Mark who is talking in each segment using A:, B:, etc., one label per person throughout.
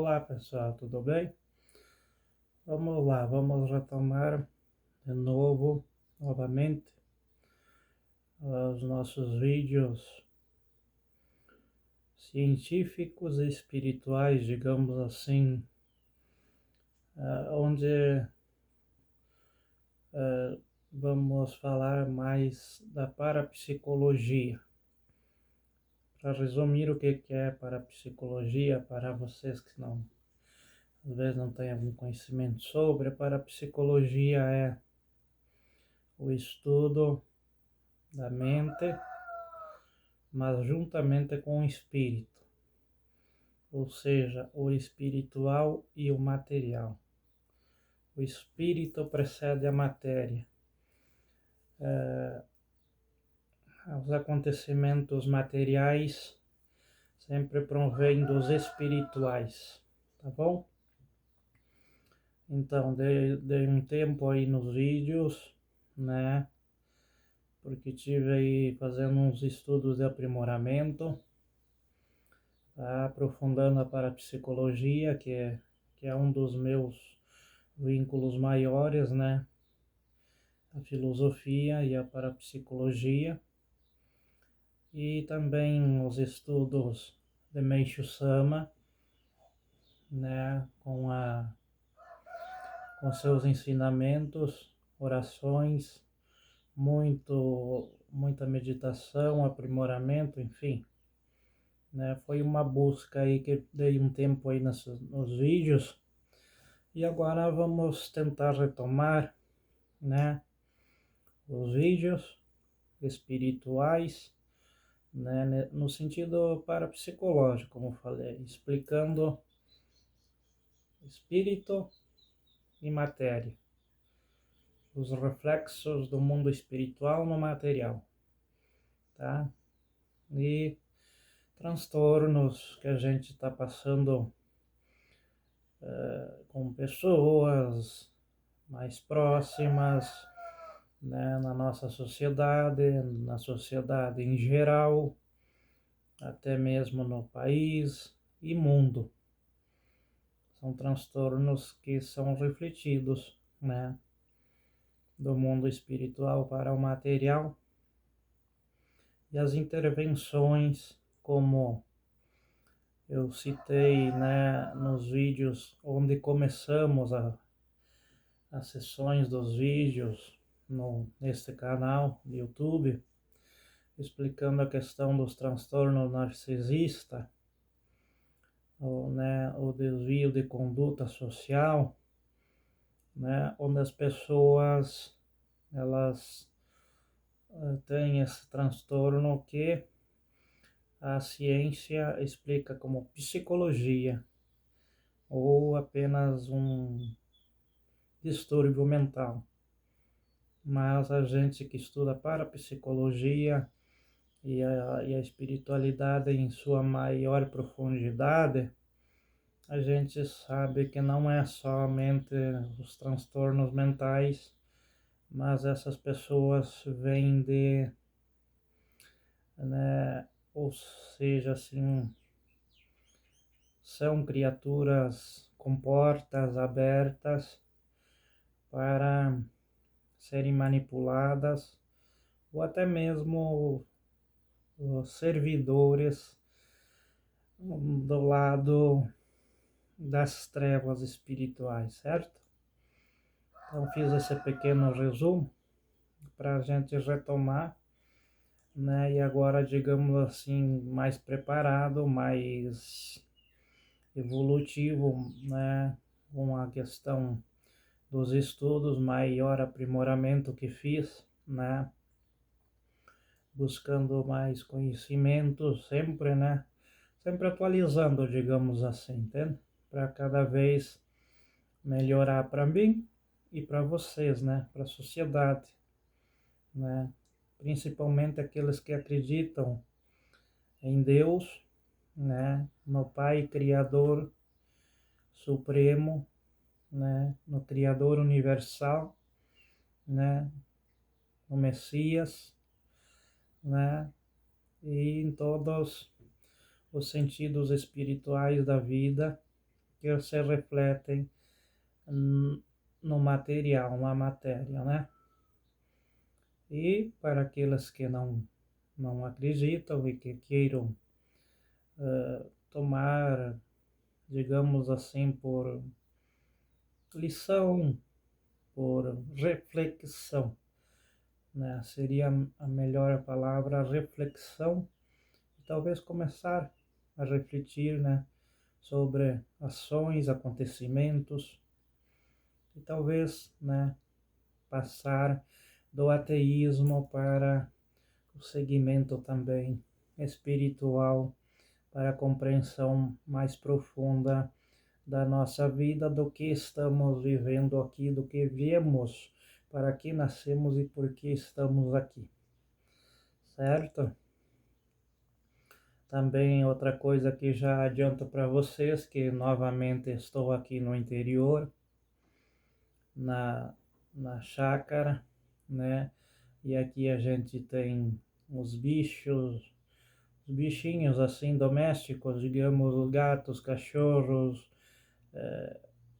A: Olá pessoal, tudo bem? Vamos lá, vamos retomar de novo, novamente, os nossos vídeos científicos e espirituais, digamos assim, onde vamos falar mais da parapsicologia. Para resumir o que é parapsicologia, para vocês que não, às vezes não têm algum conhecimento sobre, a parapsicologia é o estudo da mente, mas juntamente com o espírito, ou seja, o espiritual e o material. O espírito precede a matéria. Os acontecimentos materiais sempre provêm dos espirituais, tá bom? Então, dei um tempo aí nos vídeos, né? Porque tive aí fazendo uns estudos de aprimoramento, tá? Aprofundando a parapsicologia, que é um dos meus vínculos maiores, né? A filosofia e a parapsicologia, e também os estudos de Meishu Sama, né? Com seus ensinamentos, orações, muita meditação, aprimoramento, enfim. Né? Foi uma busca aí que dei um tempo aí nos vídeos, e agora vamos tentar retomar, né, os vídeos espirituais, né, no sentido parapsicológico, como falei, explicando espírito e matéria, os reflexos do mundo espiritual no material, tá? E transtornos que a gente está passando com pessoas mais próximas, né, na nossa sociedade, na sociedade em geral, até mesmo no país e mundo. São transtornos que são refletidos, né, do mundo espiritual para o material, e as intervenções, como eu citei, né, nos vídeos onde começamos as sessões dos vídeos neste canal do YouTube, explicando a questão dos transtornos narcisista, o desvio de conduta social, né, onde as pessoas elas têm esse transtorno que a ciência explica como psicologia ou apenas um distúrbio mental. Mas a gente que estuda parapsicologia e a espiritualidade em sua maior profundidade, a gente sabe que não é somente os transtornos mentais, mas essas pessoas vêm né, ou seja, assim, são criaturas com portas abertas para serem manipuladas, ou até mesmo os servidores do lado das trevas espirituais, certo? Então fiz esse pequeno resumo para a gente retomar, né? E agora, digamos assim, mais preparado, mais evolutivo, né? Com a questão dos estudos, maior aprimoramento que fiz, né? Buscando mais conhecimento sempre, né? Sempre atualizando, digamos assim, entende? Para cada vez melhorar para mim e para vocês, né? Para a sociedade, né? Principalmente aqueles que acreditam em Deus, né? No Pai Criador Supremo, né? No Criador Universal, né? No Messias, né? E em todos os sentidos espirituais da vida, que se refletem no material, na matéria, né? E para aqueles que não acreditam e que queiram tomar, digamos assim, por lição, por reflexão, né? Seria a melhor palavra, reflexão, e talvez começar a refletir, né, sobre ações, acontecimentos, e talvez, né, passar do ateísmo para o segmento também espiritual, para a compreensão mais profunda da nossa vida, do que estamos vivendo aqui, do que viemos, para que nascemos e por que estamos aqui, certo? Também outra coisa que já adianto para vocês, que novamente estou aqui no interior, na chácara, né? E aqui a gente tem os bichos, os bichinhos assim domésticos, digamos, os gatos, cachorros,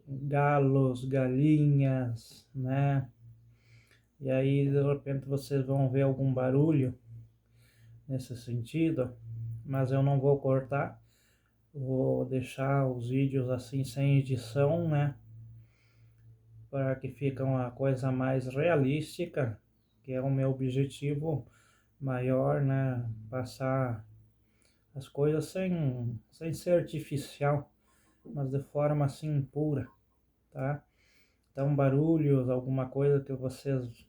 A: galos, galinhas, né? E aí de repente vocês vão ver algum barulho nesse sentido, mas eu não vou cortar, vou deixar os vídeos assim sem edição, né? Para que fique uma coisa mais realística, que é o meu objetivo maior, né? Passar as coisas sem ser artificial, mas de forma assim pura, tá? Então barulhos, alguma coisa que vocês,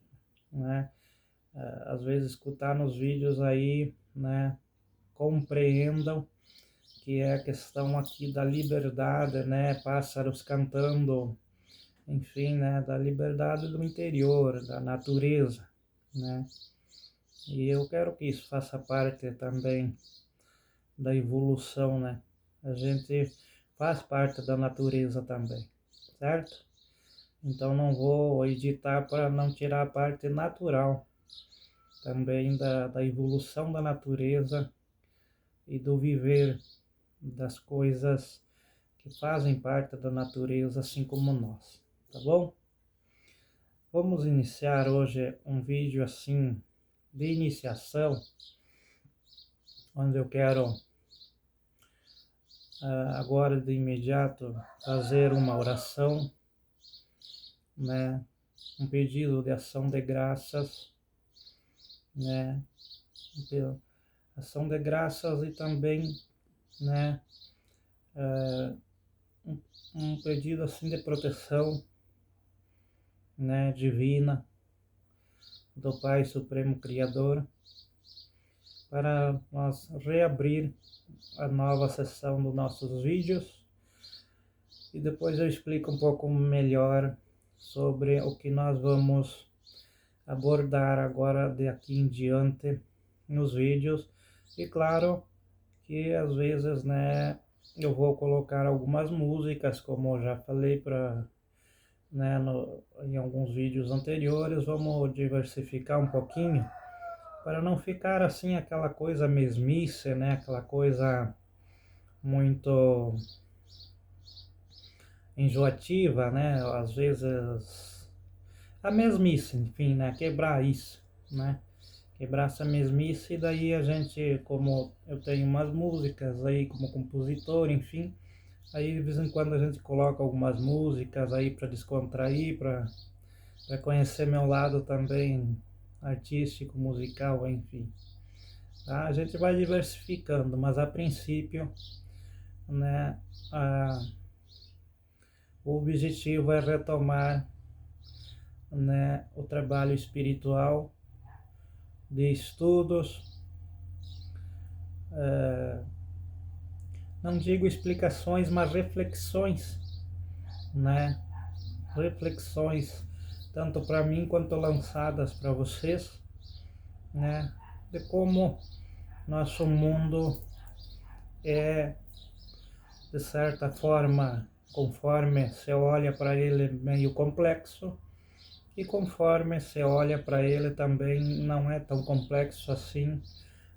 A: né, às vezes escutar nos vídeos aí, né, compreendam que é a questão aqui da liberdade, né, pássaros cantando, enfim, né, da liberdade do interior, da natureza, né? E eu quero que isso faça parte também da evolução, né? A gente faz parte da natureza também, certo? Então não vou editar para não tirar a parte natural também da evolução da natureza e do viver das coisas que fazem parte da natureza, assim como nós, tá bom? Vamos iniciar hoje um vídeo assim de iniciação, onde eu quero agora de imediato fazer uma oração, né? Um pedido de ação de graças, né? Ação de graças e também, né? Um pedido assim de proteção, né? Divina do Pai Supremo Criador, para nós reabrir a nova sessão dos nossos vídeos, e depois eu explico um pouco melhor sobre o que nós vamos abordar agora de aqui em diante nos vídeos. E claro que às vezes, né, eu vou colocar algumas músicas, como eu já falei para, né, em alguns vídeos anteriores. Vamos diversificar um pouquinho para não ficar assim aquela coisa mesmice, né, aquela coisa muito enjoativa, né? Às vezes a mesmice, enfim, né? Quebrar isso, né? Quebrar essa mesmice, e daí a gente, como eu tenho umas músicas aí como compositor, enfim, aí de vez em quando a gente coloca algumas músicas aí para descontrair, para conhecer meu lado também artístico, musical, enfim. Tá? A gente vai diversificando, mas a princípio, né, o objetivo é retomar, né, o trabalho espiritual de estudos, não digo explicações, mas reflexões, né? Reflexões tanto para mim quanto lançadas para vocês, né? De como nosso mundo é, de certa forma, conforme você olha para ele, meio complexo, e conforme você olha para ele também não é tão complexo assim,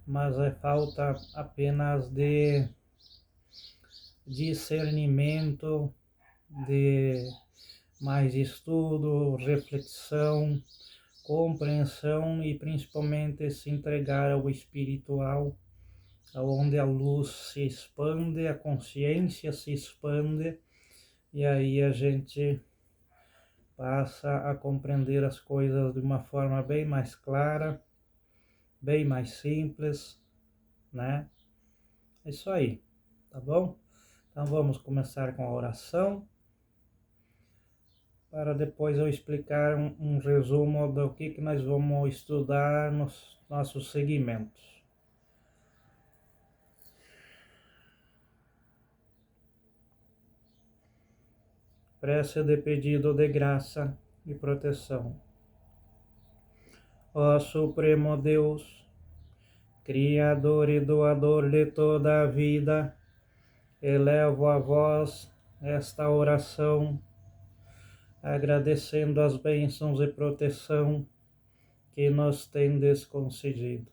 A: mas é falta apenas de discernimento, de mais estudo, reflexão, compreensão e principalmente se entregar ao espiritual, onde a luz se expande, a consciência se expande, e aí a gente passa a compreender as coisas de uma forma bem mais clara, bem mais simples, né? É isso aí, tá bom? Então vamos começar com a oração, para depois eu explicar um resumo do que nós vamos estudar nos nossos segmentos. Prece de pedido de graça e proteção. Ó Supremo Deus, Criador e doador de toda a vida, elevo a vós esta oração, agradecendo as bênçãos e proteção que nos tendes concedido.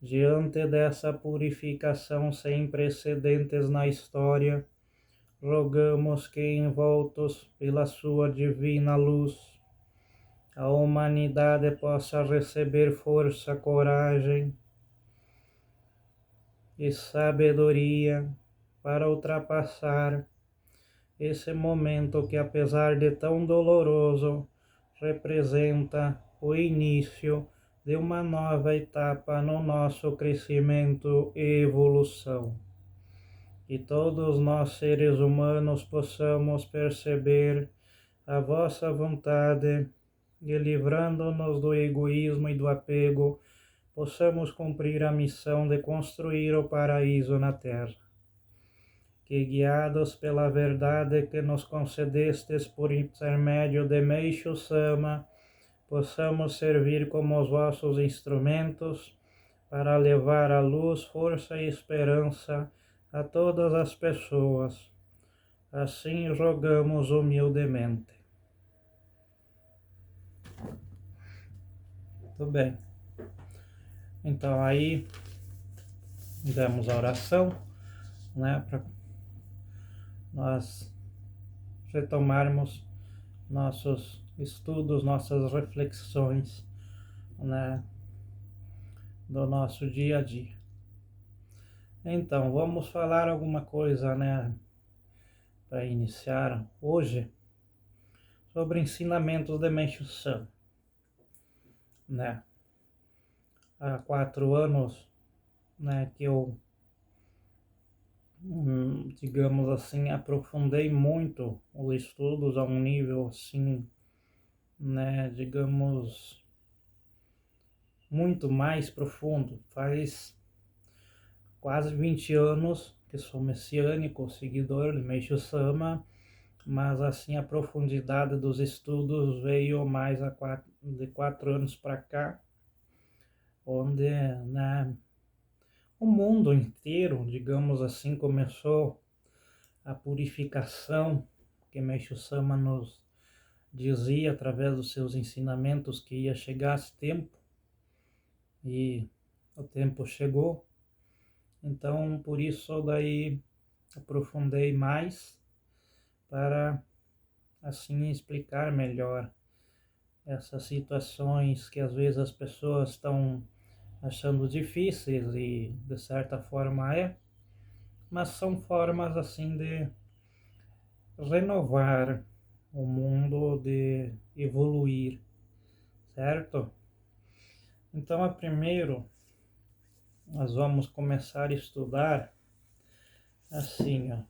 A: Diante dessa purificação sem precedentes na história, rogamos que, envoltos pela sua divina luz, a humanidade possa receber força, coragem e sabedoria para ultrapassar esse momento que, apesar de tão doloroso, representa o início de uma nova etapa no nosso crescimento e evolução. Que todos nós, seres humanos, possamos perceber a vossa vontade e, livrando-nos do egoísmo e do apego, possamos cumprir a missão de construir o paraíso na terra. Que, guiados pela verdade que nos concedestes por intermédio de Meishu Sama, possamos servir como os vossos instrumentos para levar a luz, força e esperança a todas as pessoas. Assim rogamos humildemente. Tudo bem. Então aí damos a oração, né, para nós retomarmos nossos estudos, nossas reflexões, né, do nosso dia a dia. Então, vamos falar alguma coisa, né, para iniciar hoje, sobre ensinamentos de Meishu Sama, né? Há 4 anos, né, que eu, digamos assim, aprofundei muito os estudos a um nível assim, né, digamos, muito mais profundo. Faz quase 20 anos que sou messiânico, seguidor de Meishu Sama, mas assim a profundidade dos estudos veio mais de 4 anos para cá, onde, né, o mundo inteiro, digamos assim, começou a purificação que Meishu Sama nos dizia através dos seus ensinamentos que ia chegar esse tempo, e o tempo chegou. Então, por isso daí aprofundei mais para assim explicar melhor essas situações que às vezes as pessoas estão achando difíceis, e de certa forma mas são formas assim de renovar o mundo, de evoluir, certo? Então, a primeiro nós vamos começar a estudar assim, ó,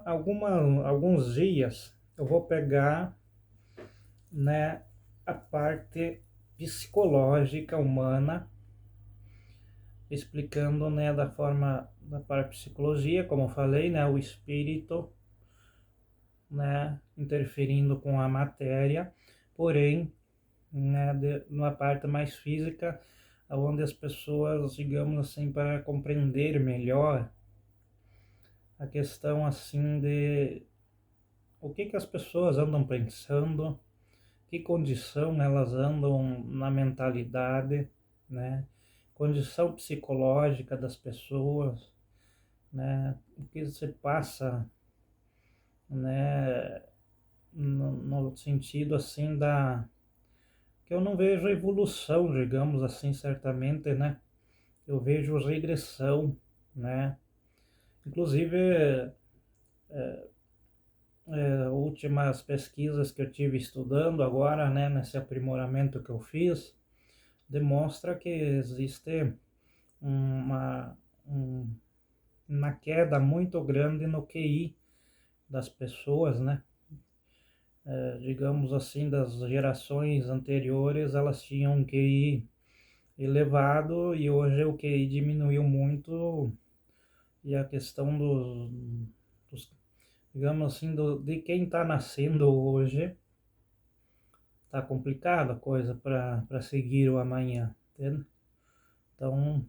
A: alguns dias eu vou pegar, né, a parte psicológica humana, explicando, né, da forma da parapsicologia, como eu falei, né, o espírito, né, interferindo com a matéria, porém, né, numa parte mais física, onde as pessoas, digamos assim, para compreender melhor a questão assim de o que as pessoas andam pensando, que condição elas andam na mentalidade, né? Condição psicológica das pessoas, né? O que se passa, né? No sentido assim que eu não vejo evolução, digamos assim, certamente, né? Eu vejo regressão, né? Inclusive, últimas pesquisas que eu tive estudando agora, né, nesse aprimoramento que eu fiz, demonstra que existe uma, um, uma queda muito grande no QI das pessoas, né? Digamos assim, das gerações anteriores, elas tinham um QI elevado e hoje o QI diminuiu muito e a questão dos digamos assim, de quem está nascendo hoje, está complicada a coisa para seguir o amanhã, entende? Então,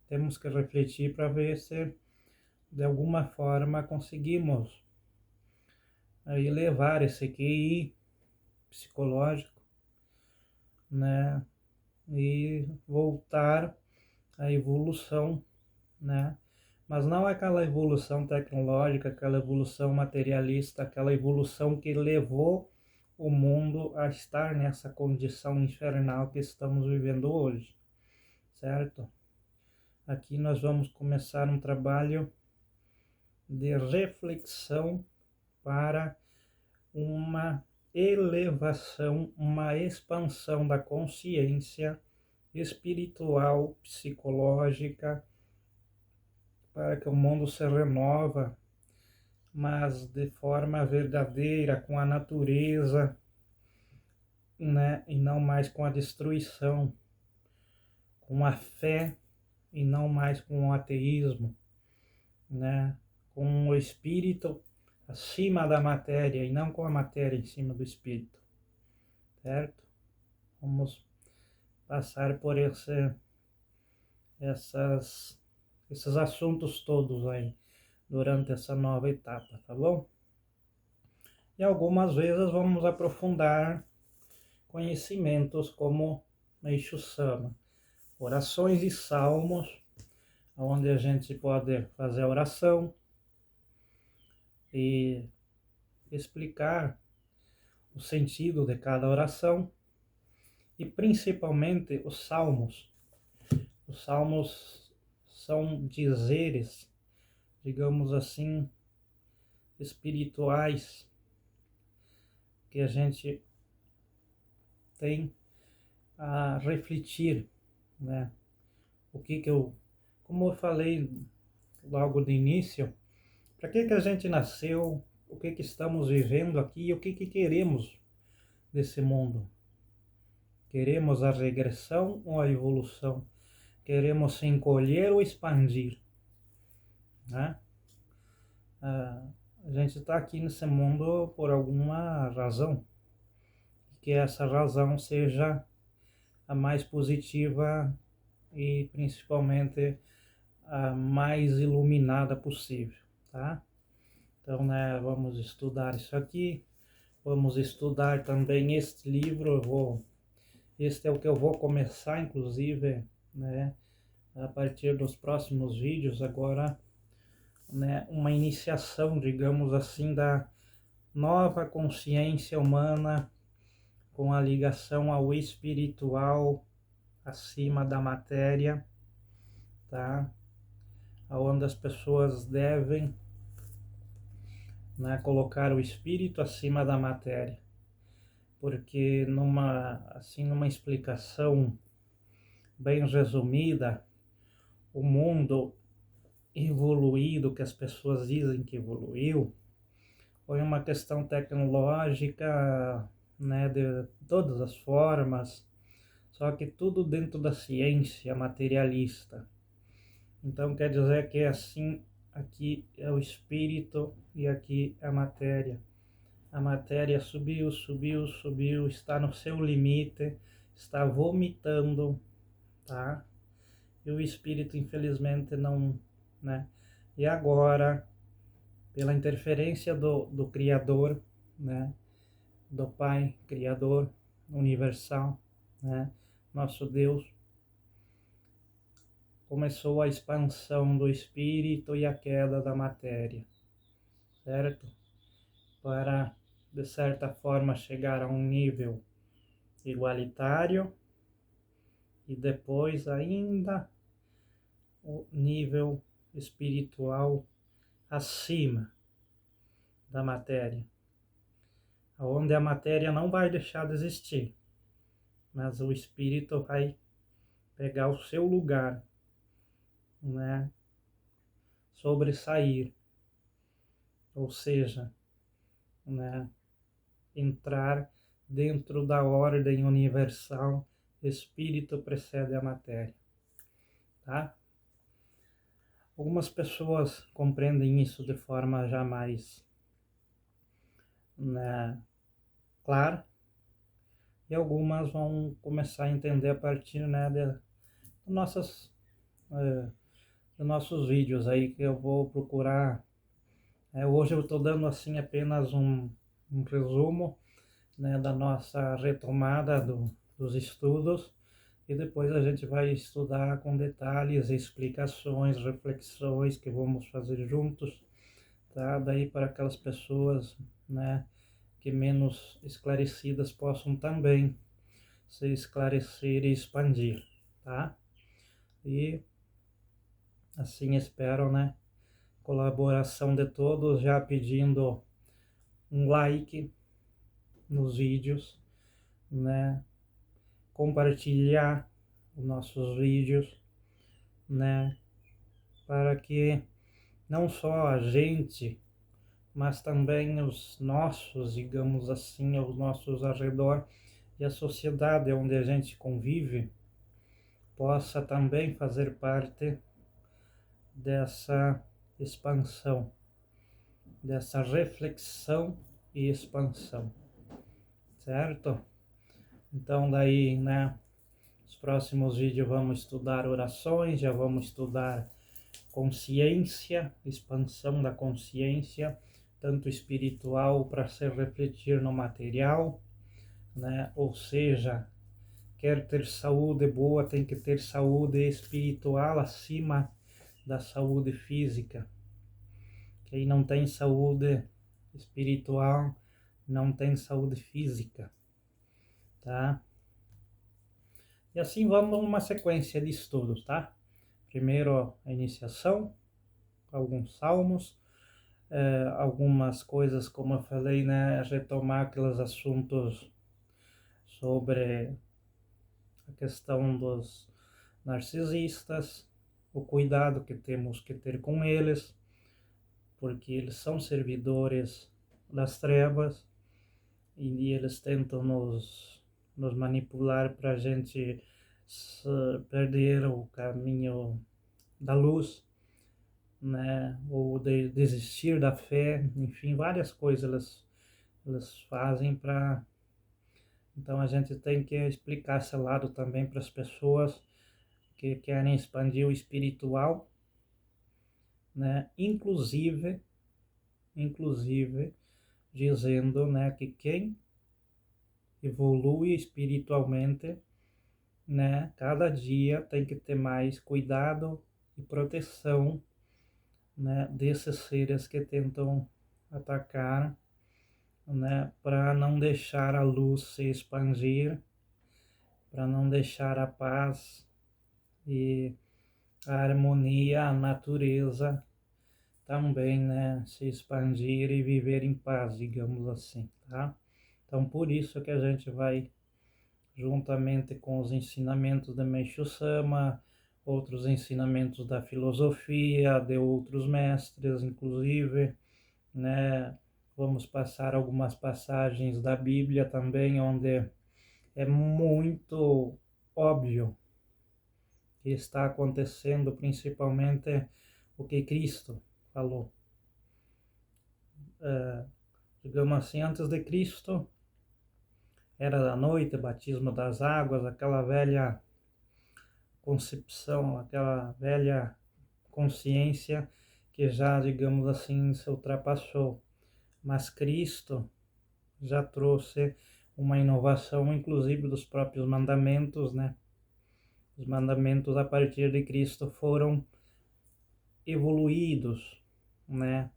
A: temos que refletir para ver se de alguma forma conseguimos elevar esse QI psicológico, né? E voltar à evolução, né? Mas não aquela evolução tecnológica, aquela evolução materialista, aquela evolução que levou o mundo a estar nessa condição infernal que estamos vivendo hoje, certo? Aqui nós vamos começar um trabalho de reflexão para uma elevação, uma expansão da consciência espiritual, psicológica, para que o mundo se renova, mas de forma verdadeira, com a natureza, né? E não mais com a destruição, com a fé e não mais com o ateísmo, né? Com o espírito acima da matéria e não com a matéria em cima do espírito, certo? Vamos passar por essas, esses assuntos todos aí durante essa nova etapa, tá bom? E algumas vezes vamos aprofundar conhecimentos como Meixo Sama, orações e salmos, onde a gente pode fazer a oração e explicar o sentido de cada oração e principalmente os salmos. Os salmos são dizeres, digamos assim, espirituais que a gente tem a refletir, né? O que eu, como eu falei logo de início, para que a gente nasceu, o que estamos vivendo aqui e o que queremos desse mundo? Queremos a regressão ou a evolução? Queremos se encolher ou expandir, né? A gente está aqui nesse mundo por alguma razão, que essa razão seja a mais positiva e principalmente a mais iluminada possível, tá? Então, né, vamos estudar isso aqui, vamos estudar também este livro, este é o que eu vou começar, inclusive, né, a partir dos próximos vídeos agora, né, uma iniciação, digamos assim, da nova consciência humana com a ligação ao espiritual acima da matéria, tá? Onde as pessoas devem, né, colocar o espírito acima da matéria, porque numa explicação bem resumida, o mundo evoluído que as pessoas dizem que evoluiu foi uma questão tecnológica, né, de todas as formas, só que tudo dentro da ciência materialista. Então quer dizer que assim, aqui é o espírito e aqui é a matéria. A matéria subiu, subiu, subiu, está no seu limite, está vomitando, tá? E o espírito, infelizmente, não, né? E agora, pela interferência do Criador, né? Do Pai Criador Universal, né? Nosso Deus, começou a expansão do espírito e a queda da matéria, certo? Para, de certa forma, chegar a um nível igualitário e depois ainda o nível espiritual acima da matéria, onde a matéria não vai deixar de existir, mas o espírito vai pegar o seu lugar, né? Sobressair, ou seja, né? Entrar dentro da ordem universal, espírito precede a matéria, tá? Algumas pessoas compreendem isso de forma já mais, né, clara, e algumas vão começar a entender a partir, né, de nossas, eh, de nossos vídeos aí que eu vou procurar. Hoje eu estou dando assim apenas um resumo, né, da nossa retomada dos estudos, e depois a gente vai estudar com detalhes, explicações, reflexões que vamos fazer juntos, tá? Daí para aquelas pessoas, né, que menos esclarecidas possam também se esclarecer e expandir, tá? E assim espero, né, colaboração de todos, já pedindo um like nos vídeos, né, compartilhar os nossos vídeos, né, para que não só a gente, mas também os nossos, digamos assim, os nossos ao redor e a sociedade onde a gente convive possa também fazer parte dessa expansão, dessa reflexão e expansão, certo? Então daí, né, nos próximos vídeos vamos estudar orações, já vamos estudar consciência, expansão da consciência, tanto espiritual para se refletir no material, né? Ou seja, quer ter saúde boa, tem que ter saúde espiritual acima da saúde física. Quem não tem saúde espiritual não tem saúde física, tá? E assim vamos numa sequência de estudos, tá? Primeiro a iniciação, alguns salmos, algumas coisas, como eu falei, né? Retomar aqueles assuntos sobre a questão dos narcisistas, o cuidado que temos que ter com eles, porque eles são servidores das trevas e eles tentam nos manipular para a gente perder o caminho da luz, né? Ou desistir da fé, enfim, várias coisas eles fazem para. Então a gente tem que explicar esse lado também para as pessoas que querem expandir o espiritual, né? Inclusive dizendo, né, que quem evolui espiritualmente, né, cada dia tem que ter mais cuidado e proteção, né, desses seres que tentam atacar, né, para não deixar a luz se expandir, para não deixar a paz e a harmonia, a natureza também, né, se expandir e viver em paz, digamos assim, tá? Então, por isso que a gente vai, juntamente com os ensinamentos de Meishu Sama, outros ensinamentos da filosofia, de outros mestres, inclusive, né, vamos passar algumas passagens da Bíblia também, onde é muito óbvio que está acontecendo, principalmente o que Cristo falou. Digamos assim, antes de Cristo, era da noite, batismo das águas, aquela velha concepção, aquela velha consciência que já, digamos assim, se ultrapassou. Mas Cristo já trouxe uma inovação, inclusive dos próprios mandamentos, né? Os mandamentos a partir de Cristo foram evoluídos, né?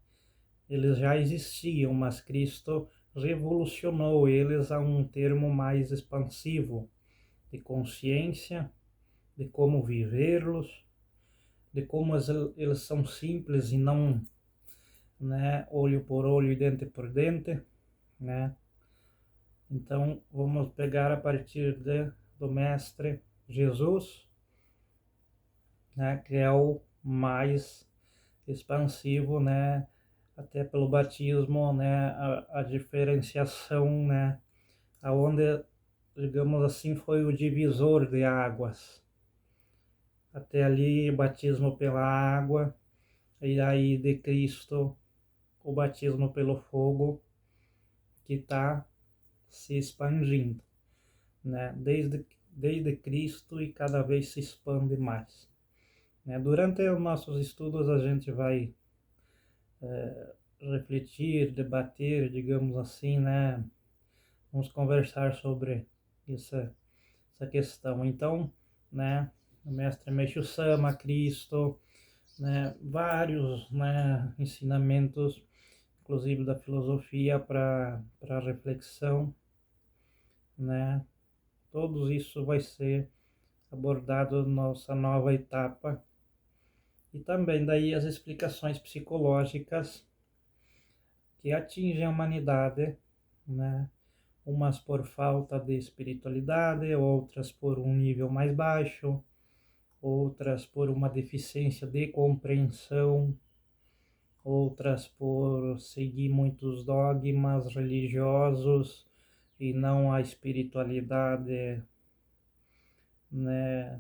A: Eles já existiam, mas Cristo revolucionou eles a um termo mais expansivo de consciência, de como vivê-los, de como eles são simples e não, né, olho por olho e dente por dente, né? Então, vamos pegar a partir do Mestre Jesus, né, que é o mais expansivo, né, até pelo batismo, né, a diferenciação, né, aonde, digamos assim, foi o divisor de águas. Até ali, batismo pela água, e aí de Cristo, o batismo pelo fogo, que está se expandindo, né, desde Cristo e cada vez se expande mais. Né? Durante os nossos estudos a gente vai refletir, debater, digamos assim, né? Vamos conversar sobre essa questão. Então, né, o mestre Meixo Sama, Cristo, né, vários, né, ensinamentos, inclusive da filosofia para reflexão, né? Tudo isso vai ser abordado na nossa nova etapa. E também daí as explicações psicológicas que atingem a humanidade, né? Umas por falta de espiritualidade, outras por um nível mais baixo, outras por uma deficiência de compreensão, outras por seguir muitos dogmas religiosos e não a espiritualidade, né,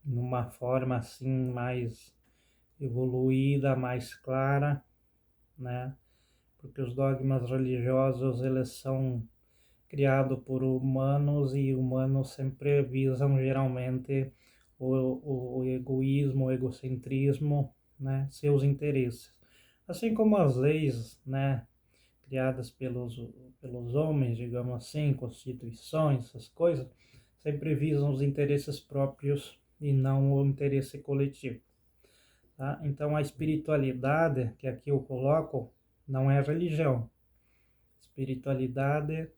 A: numa forma assim mais evoluída, mais clara, né? Porque os dogmas religiosos eles são criados por humanos e humanos sempre visam geralmente o egoísmo, o egocentrismo, né, seus interesses. Assim como as leis, né, criadas pelos homens, digamos assim, constituições, essas coisas, sempre visam os interesses próprios e não o interesse coletivo. Tá? Então a espiritualidade, que aqui eu coloco, não é religião. Espiritualidade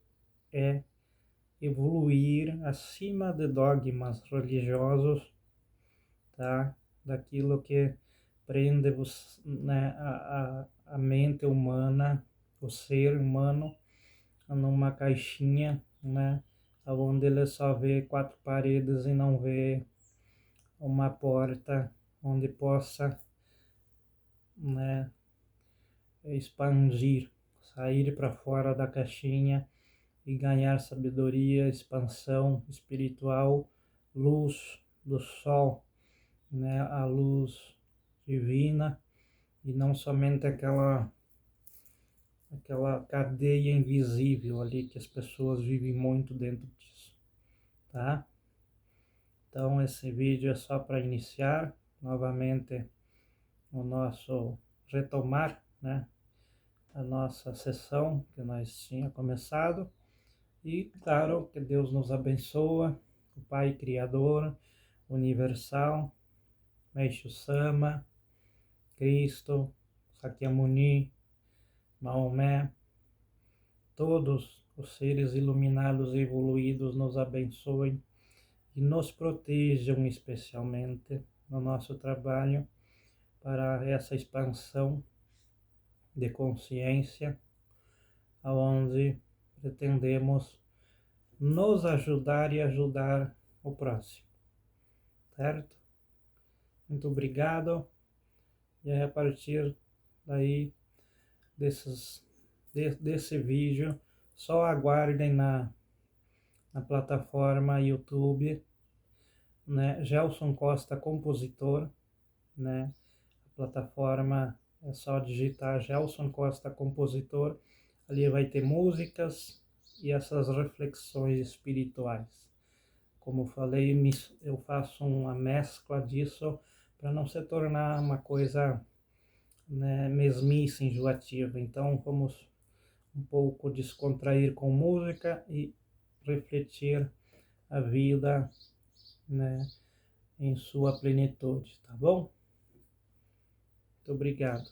A: é evoluir acima de dogmas religiosos, tá? Daquilo que prende né, a mente humana, o ser humano, numa caixinha, né? Onde ele só vê quatro paredes e não vê uma porta onde possa, né, expandir, sair para fora da caixinha e ganhar sabedoria, expansão espiritual, luz do sol, né, a luz divina e não somente aquela cadeia invisível ali que as pessoas vivem muito dentro disso, tá? Então esse vídeo é só para iniciar novamente o nosso retomar, né, a nossa sessão que nós tinha começado. E claro que Deus nos abençoa, o Pai Criador, Universal, Meixo Sama, Cristo, Sakyamuni, Maomé, todos os seres iluminados e evoluídos nos abençoem e nos protejam especialmente no nosso trabalho para essa expansão de consciência, aonde pretendemos nos ajudar e ajudar o próximo, certo? Muito obrigado. E aí, a partir daí desse vídeo, só aguardem na plataforma YouTube, né? Gelson Costa Compositor, né? A plataforma é só digitar Gelson Costa Compositor, ali vai ter músicas e essas reflexões espirituais. Como falei, eu faço uma mescla disso para não se tornar uma coisa, né, mesmice, enjoativa. Então vamos um pouco descontrair com música e refletir a vida né, em sua plenitude, tá bom? Muito obrigado.